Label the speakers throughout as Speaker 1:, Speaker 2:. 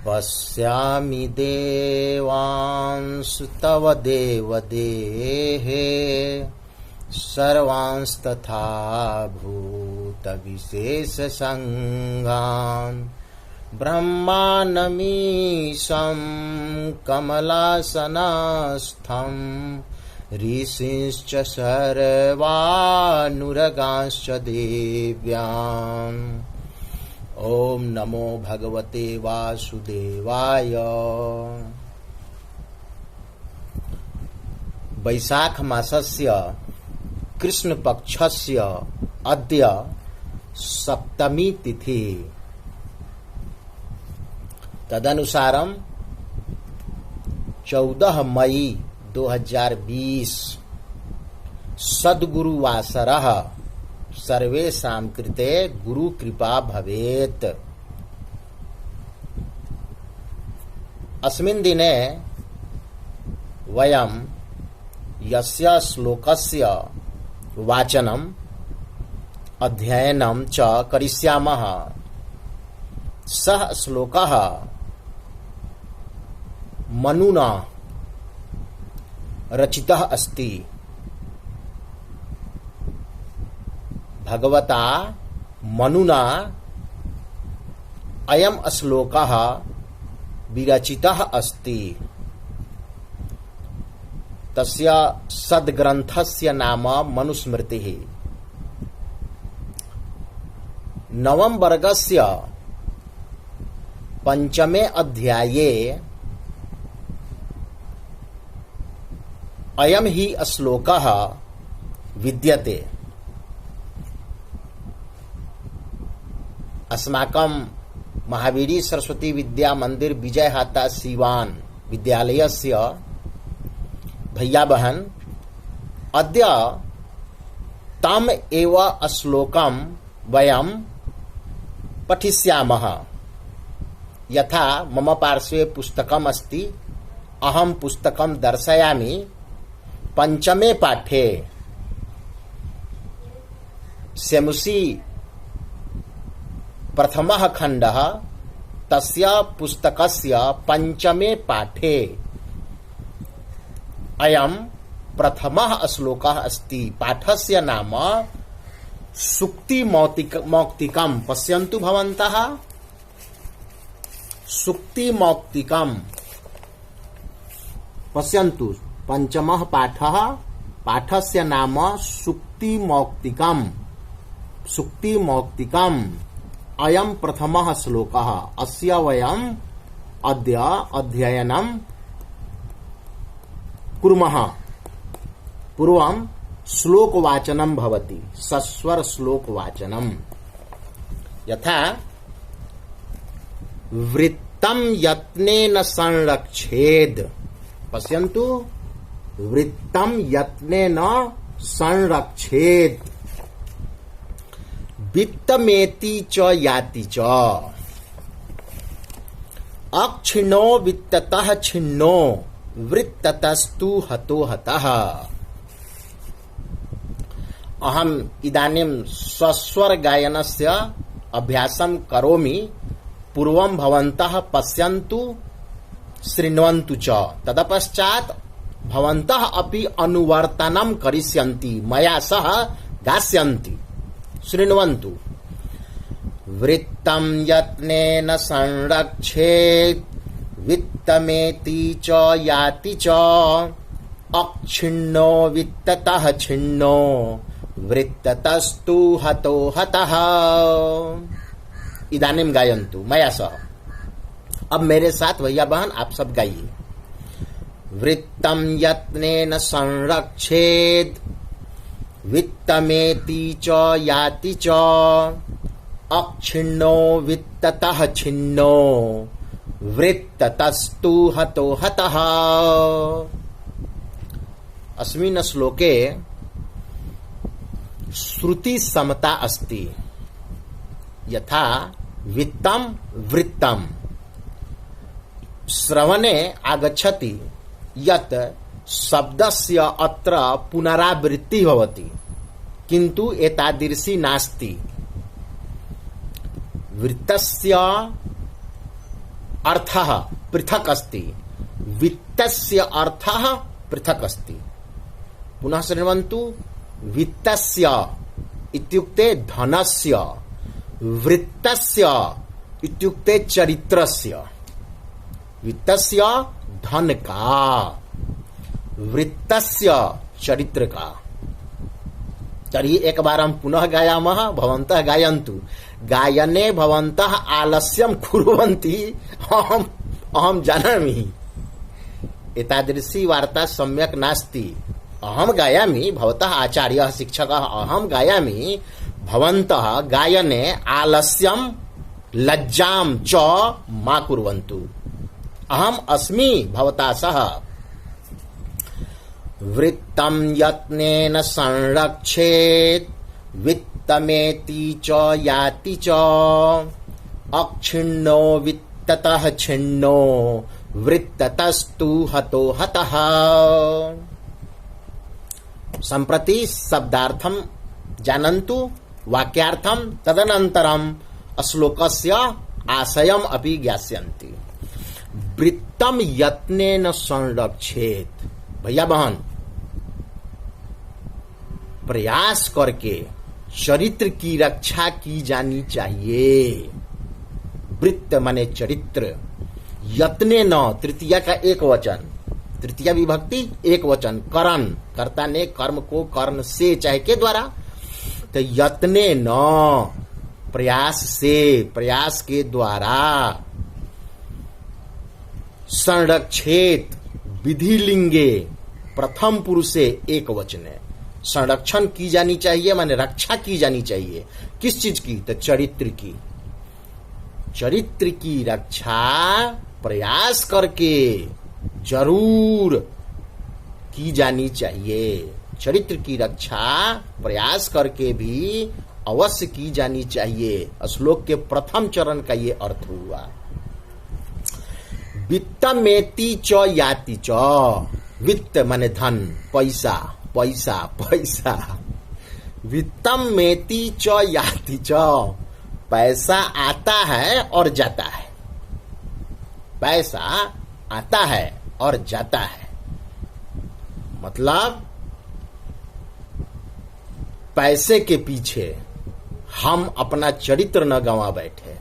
Speaker 1: पश्यामि देवांस तव देवदेहे सर्वांस्तथा भूतविशेषसङ्गान् ब्रह्मानमीशं कमलासनस्थं ऋषींश्च सर्वानुरगांश्च देव्यान्। ओम नमो भगवते वासुदेवाय। वैशाख मासस्य कृष्ण पक्षस्य अद्य सप्तमी तिथि। तदनुसारम 14 मई 2020 सद्गुरुवासरः सर्वेषां कृते गुरु कृपा भवेत्। अस्मिन् दिने वयं यस्य श्लोकस्य वाचनम् अध्ययनं च करिष्यामः सः श्लोकः मनुना रचितः अस्ति। भगवता मनुना अयं श्लोकः विरचितः अस्ति। तस्य सद्ग्रन्थस्य नाम मनुस्मृतिः। नवम वर्गस्य पंचमे अध्याये अयं हि श्लोकः विद्यते। अस्माकं महावीरी सरस्वती विद्या मंदिर विजयहाता सीवान विद्यालयस्य भैया बहन अद्य तम एव श्लोकं वयं पठिष्यामः। यथा मम पार्श्वे पुस्तकम् अस्ति, अहं पुस्तकं दर्शयामि। पंचमे पाठे सेमुसी प्रथमः खण्डः तस्य पुस्तकस्य पंचमे पाठे अयं प्रथमः श्लोकः अस्ति। पाठस्य नाम सूक्तिमौक्तिकं। पश्यन्तु भवन्तः, सूक्तिमौक्तिकं पश्यन्तु। पंचमः पाठः, पाठस्य नाम सूक्तिमौक्तिकं। सूक्तिमौक्तिकम् अयं प्रथमः श्लोकः। अस्य वयम् अद्य अध्ययनं कुर्मः। पूर्वं श्लोकवाचनं भवति, सस्वर श्लोकवाचनं। यथा वृत्तं यत्नेन संरक्षेद। पश्यन्तु, वृत्तं यत्नेन संरक्षेद। वित्तमेति च याति च। अक्षिणो वित्ततः छिन्नो वृत्ततस्तु हतो हतः। अहम् इदानीं स्वस्वर गायनस्य अभ्यासं करोमि। पूर्वं भवन्तः पश्यन्तु, शृण्वन्तु च। तदपश्चात् भवन्तः अपि अनुवर्तनं करिष्यन्ति, मया सह गास्यन्ति। शृण्वन्तु। वृत्तं यत्नेन संरक्षेत् वित्तमेति च याति च। अक्षिण्णो वित्ततः छिन्नो वृत्ततस्तु हतो हतः। इदानीं गायन्तु मया सह। अब मेरे साथ भैया बहन आप सब गाइए। वृत्तं यत्नेन संरक्षेत् वित्तमेति च याति च। अक्षिण्णो वित्ततः छिन्नो वृत्ततस्तु हतो हतः। अस्मिन् श्लोके श्रुति समता अस्ति। यथा वित्तं वृत्तं श्रवणे आगच्छति यत् शब्दस्य अत्र पुनरावृत्तिः भवति, किन्तु एतादृशी नास्ति। वृत्तस्य अर्थः पृथक् अस्ति, वित्तस्य अर्थः पृथक् अस्ति। पुनः शृण्वन्तु, वित्तस्य इत्युक्ते धनस्य, वृत्तस्य इत्युक्ते चरित्रस्य। वित्तस्य धन का, वृत्तस्य चरित्र का। तर्हि एकवारं पुनः गायामः, भवन्तः गायन्तु। गायने भवन्तः आलस्यं कुर्वन्ति अहं जानामि। एतादृशी वार्ता सम्यक् नास्ति। अहं गायामि, भवतः आचार्यः शिक्षकः अहं गायामि, भवन्तः गायने आलस्यं लज्जां च मा कुर्वन्तु। अहम् अस्मि भवता सह। वृत्तं यत्नेन संरक्षेत् वित्तमेति च याति च, अक्षिण्णो वित्ततः छिन्नो वृत्ततस्तु हतो हतः। सम्प्रति शब्दार्थं जानन्तु, वाक्यार्थं तदनन्तरं श्लोकस्य आशयम् अपि ज्ञास्यन्ति। वृत्तम यत्नेन संरक्षेत्, भैया बहन, प्रयास करके चरित्र की रक्षा की जानी चाहिए। वृत्त माने चरित्र, यत्ने न तृतीया का एक वचन, तृतीया विभक्ति एक वचन, करण, कर्ता ने कर्म को कर्ण से चाहे के द्वारा, तो यत्ने न प्रयास से, प्रयास के द्वारा, संरक्षेत विधिलिंगे प्रथम पुरुषे एक वचन है। संरक्षण की जानी चाहिए माने रक्षा की जानी चाहिए। किस चीज की? तो चरित्र की। चरित्र की रक्षा प्रयास करके जरूर की जानी चाहिए। चरित्र की रक्षा प्रयास करके भी अवश्य की जानी चाहिए। श्लोक के प्रथम चरण का ये अर्थ हुआ। वित्तमेति च याति च, वित्त माने धन, पैसा, पैसा, पैसा। वित्तम मेति च याति च, पैसा आता है और जाता है। पैसा आता है और जाता है, मतलब पैसे के पीछे हम अपना चरित्र न गंवा बैठे।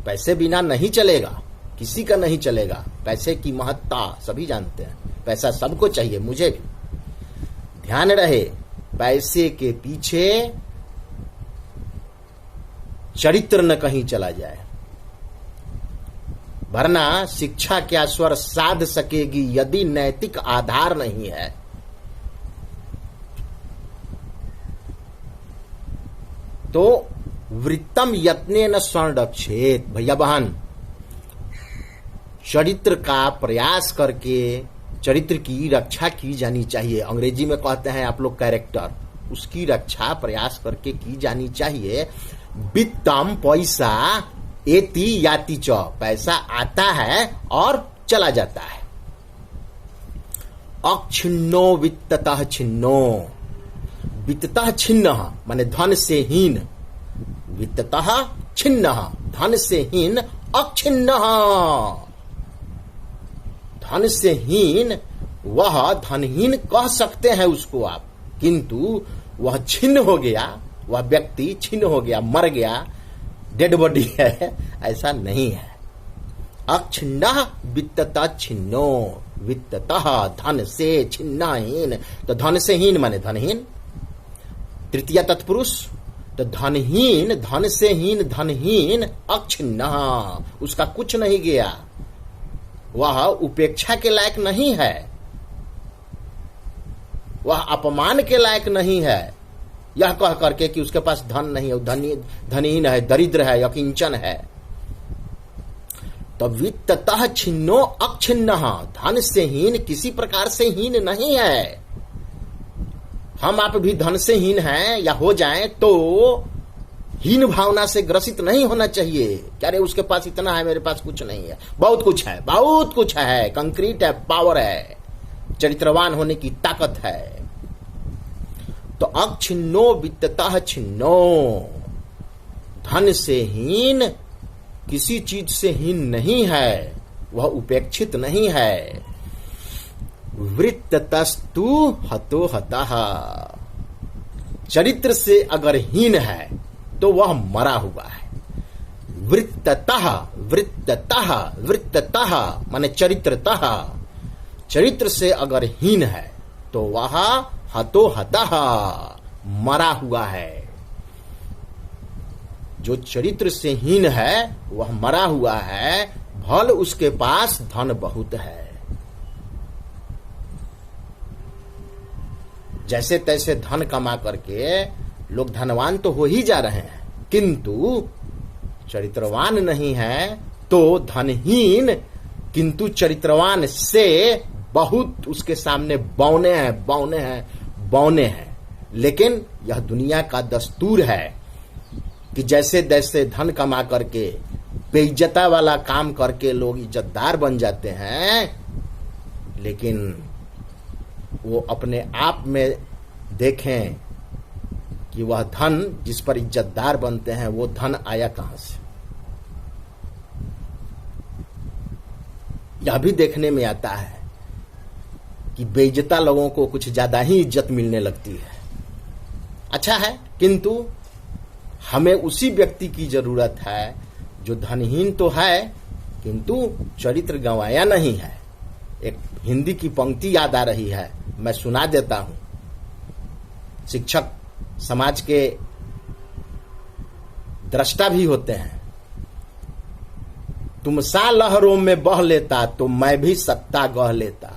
Speaker 1: पैसे बिना नहीं चलेगा, किसी का नहीं चलेगा। पैसे की महत्ता सभी जानते हैं, पैसा सबको चाहिए, मुझे भी। ध्यान रहे, पैसे के पीछे चरित्र न कहीं चला जाए, वरना शिक्षा क्या स्वर साध सकेगी यदि नैतिक आधार नहीं है। तो वृत्तम यत्नेन संरक्षेत, भैया बहन, चरित्र का प्रयास करके चरित्र की रक्षा की जानी चाहिए। अंग्रेजी में कहते हैं आप लोग कैरेक्टर, उसकी रक्षा प्रयास करके की जानी चाहिए। वित्तम पैसा, एति याति च, पैसा आता है और चला जाता है। अक्षिन्नो वित्ततः छिन्नो, वित्ततः छिन्न माने धन से हीन, वित्ततः छिन्न धन से हीन, अक्षिन्न धन से हीन, वह धनहीन कह सकते हैं उसको आप, किंतु वह छिन्न हो गया, वह व्यक्ति छिन्न हो गया, मर गया, डेड बॉडी है, ऐसा नहीं है। अक्षिन्न वित्ततः छिन्नो, वित्ततः धन से, छिन्नहीन, तो धन से हीन माने धनहीन, तृतीया तत्पुरुष, तो धनहीन, धन से हीन, धनहीन, अक्षिन्न, उसका कुछ नहीं गया, वह उपेक्षा के लायक नहीं है, वह अपमान के लायक नहीं है, यह कह करके कि उसके पास धन नहीं है, धनहीन है, दरिद्र है, अकिंचन है। तो वित्ततः छिन्नो अक्षिन्न, धन से हीन किसी प्रकार से हीन नहीं है। हम आप भी धन से हीन हैं या हो जाएं तो हीन भावना से ग्रसित नहीं होना चाहिए। क्या रे उसके पास इतना है, मेरे पास कुछ नहीं है। बहुत कुछ है, बहुत कुछ है, कंक्रीट है, पावर है, चरित्रवान होने की ताकत है। तो अक्षिन्नो वित्ततः छिन्नो, धन से हीन किसी चीज से हीन नहीं है, वह उपेक्षित नहीं है। वृत्ततस्तु हतो हतः, चरित्र से अगर हीन है तो वह मरा हुआ है। वृत्ततः, वृत्ततः, वृत्ततः माने चरित्रतः, चरित्र से अगर हीन है तो वह हतो हतः, मरा हुआ है। जो चरित्र से हीन है वह मरा हुआ है, भल उसके पास धन बहुत है। जैसे तैसे धन कमा करके लोग धनवान तो हो ही जा रहे हैं, किंतु चरित्रवान नहीं है तो धनहीन किंतु चरित्रवान से बहुत उसके सामने बौने हैं, बौने हैं, बौने हैं। लेकिन यह दुनिया का दस्तूर है कि जैसे तैसे धन कमा करके बेइज्जता वाला काम करके लोग इज्जतदार बन जाते हैं, लेकिन वो अपने आप में देखें कि वह धन जिस पर इज्जतदार बनते हैं वो धन आया कहां से। यह भी देखने में आता है कि बेइज्जता लोगों को कुछ ज्यादा ही इज्जत मिलने लगती है। अच्छा है, किंतु हमें उसी व्यक्ति की जरूरत है जो धनहीन तो है किंतु चरित्र गंवाया नहीं है। एक हिंदी की पंक्ति याद आ रही है, मैं सुना देता हूं। शिक्षक समाज के दृष्टा भी होते हैं। तुम सा लहरों में बह लेता तो मैं भी सत्ता गह लेता,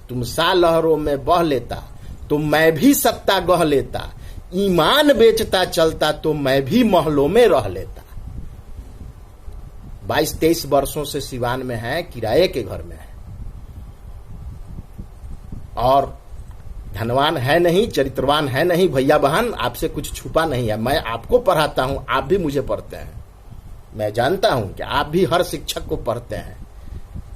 Speaker 1: तुम सा लहरों में बह लेता तो मैं भी सत्ता गह लेता, ईमान बेचता चलता तो मैं भी महलों में रह लेता। 22-23 वर्षों से सिवान में है, किराए के घर में है और धनवान है नहीं, चरित्रवान है नहीं। भैया बहन, आपसे कुछ छुपा नहीं है। मैं आपको पढ़ाता हूं, आप भी मुझे पढ़ते हैं। मैं जानता हूं कि आप भी हर शिक्षक को पढ़ते हैं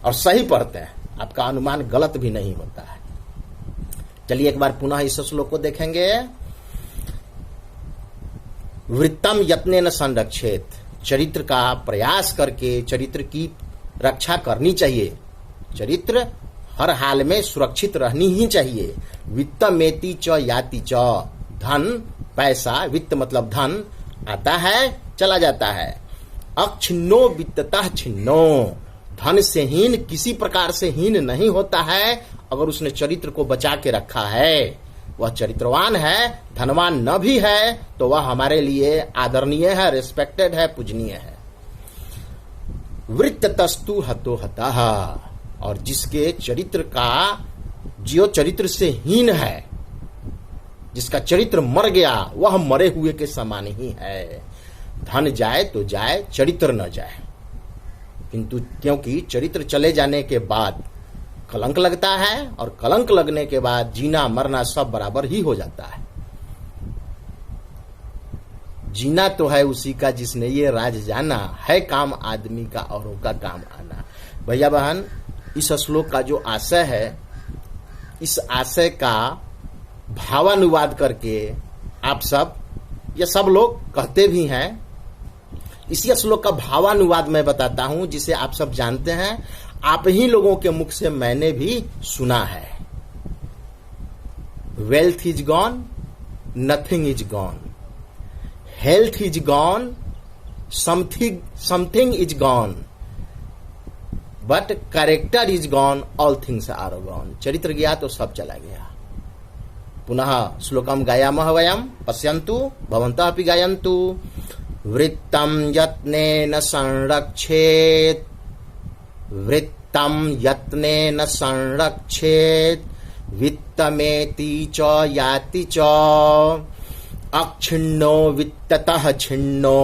Speaker 1: और सही पढ़ते हैं, आपका अनुमान गलत भी नहीं होता है। चलिए एक बार पुनः इस श्लोक को देखेंगे। वृत्तम यत्नेन संरक्षेत, चरित्र का प्रयास करके चरित्र की रक्षा करनी चाहिए। चरित्र हर हाल में सुरक्षित रहनी ही चाहिए। वित्तमेति च याति च, धन पैसा, वित्त मतलब धन, आता है चला जाता है। अक्षिन्नो वित्ततः छिन्नो, धन से हीन किसी प्रकार से हीन नहीं होता है अगर उसने चरित्र को बचा के रखा है। वह चरित्रवान है, धनवान न भी है तो वह हमारे लिए आदरणीय है, रिस्पेक्टेड है, पूजनीय है। वृत्ततस्तु हतो हतः, और जिसके चरित्र का, जो चरित्र से हीन है, जिसका चरित्र मर गया, वह मरे हुए के समान ही है। धन जाए तो जाए, चरित्र न जाए। किंतु क्योंकि चरित्र चले जाने के बाद कलंक लगता है और कलंक लगने के बाद जीना मरना सब बराबर ही हो जाता है। जीना तो है उसी का जिसने ये राज जाना, है काम आदमी का औरों का काम आना। भैया बहन, इस श्लोक का जो आशय है, इस आशय का भावानुवाद करके आप सब, ये सब लोग कहते भी हैं, इसी श्लोक का भावानुवाद मैं बताता हूं जिसे आप सब जानते हैं। आप ही लोगों के मुख से मैंने भी सुना है। Wealth is gone, nothing is gone, health is gone, something is gone, but character is gone, all things are gone. चरित्र गया तो सब चला गया। पुनः श्लोकम गायामः वयम, पश्यन्तु भवन्तः अपि गायन्तु। वृत्तम यत्नेन संरक्षेत, वृत्तम यत्नेन संरक्षेत, वित्तमेति च याति च, अक्षिण्णो वित्ततः छिन्नो,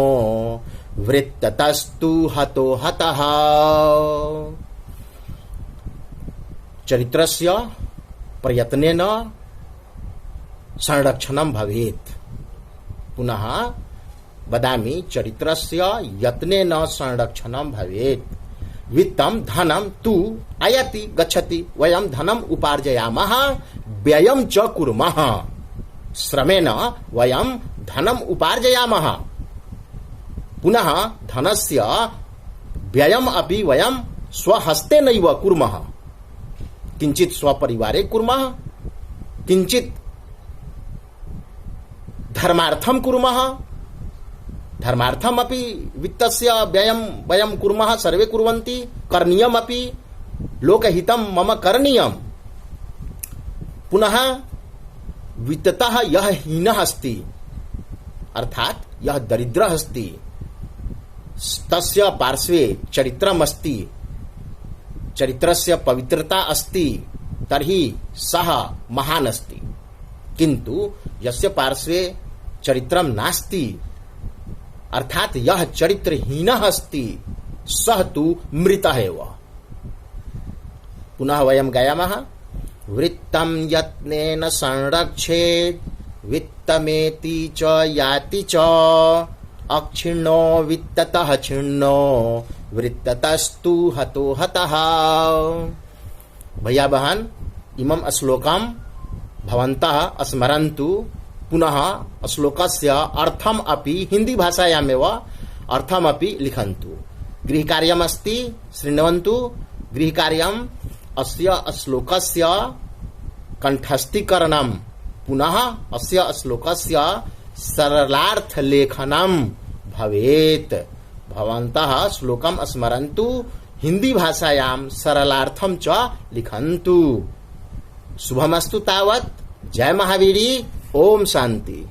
Speaker 1: वृत्ततस्तु हतो हतः। चरित्रस्य प्रयत्नेन संरक्षणं भवेत्। पुनः वदामि, चरित्रस्य यत्नेन संरक्षणं भवेत्। वित्तम धनम तु आयाति गच्छति, वयम धनम उपार्जयामः, व्ययं च कुर्मः, श्रमेण वयम धनम उपार्जयामः। पुनः धनस्य व्ययम अपि वयम स्वहस्ते नैव कुर्मः, किंचित स्वपरिवारे कुर्मः, किंचित धर्मार्थम कुर्मः, धर्मार्थम अपि वित्तस्य व्ययम वयम कुर्मः, सर्वे कुर्वन्ति, करणीयम अपि, लोकहितम मम करणीयम। पुनः वित्ततः यह हीनः अस्ति, अर्थात यह दरिद्रः अस्ति, तस्य पार्श्वे चरित्रम् अस्ति, चरित्रस्य पवित्रता अस्ति, तर्हि सः महान् अस्ति। किन्तु यस्य पार्श्वे चरित्रं नास्ति, अर्थात यह चरित्रहीनः अस्ति, सः तु मृतः एव। पुनः वयं गायामः, वृत्तं यत्नेन संरक्षेत् वित्तमेति च याति च, अक्षिण्णो वित्ततः छिन्नो वृत्ततस्तु हतो हतः। भैया बहन, इमं श्लोकं भवन्तः स्मरन्तु। पुनः श्लोकस्य अर्थम् अपि हिंदी भाषायामेव अर्थमपि लिखन्तु। गृहकार्यमस्ति, शृण्वन्तु। गृहकार्यम् अस्य श्लोकस्य कंठस्थीकरणं, पुनः अस्य श्लोकस्य सरलार्थलेखनं भवेत्। भवन्तः श्लोकं स्मरन्तु, हिंदी भाषायां सरलार्थं च लिखन्तु। शुभमस्तु तावत्। जय महावीरी। ओम शांति।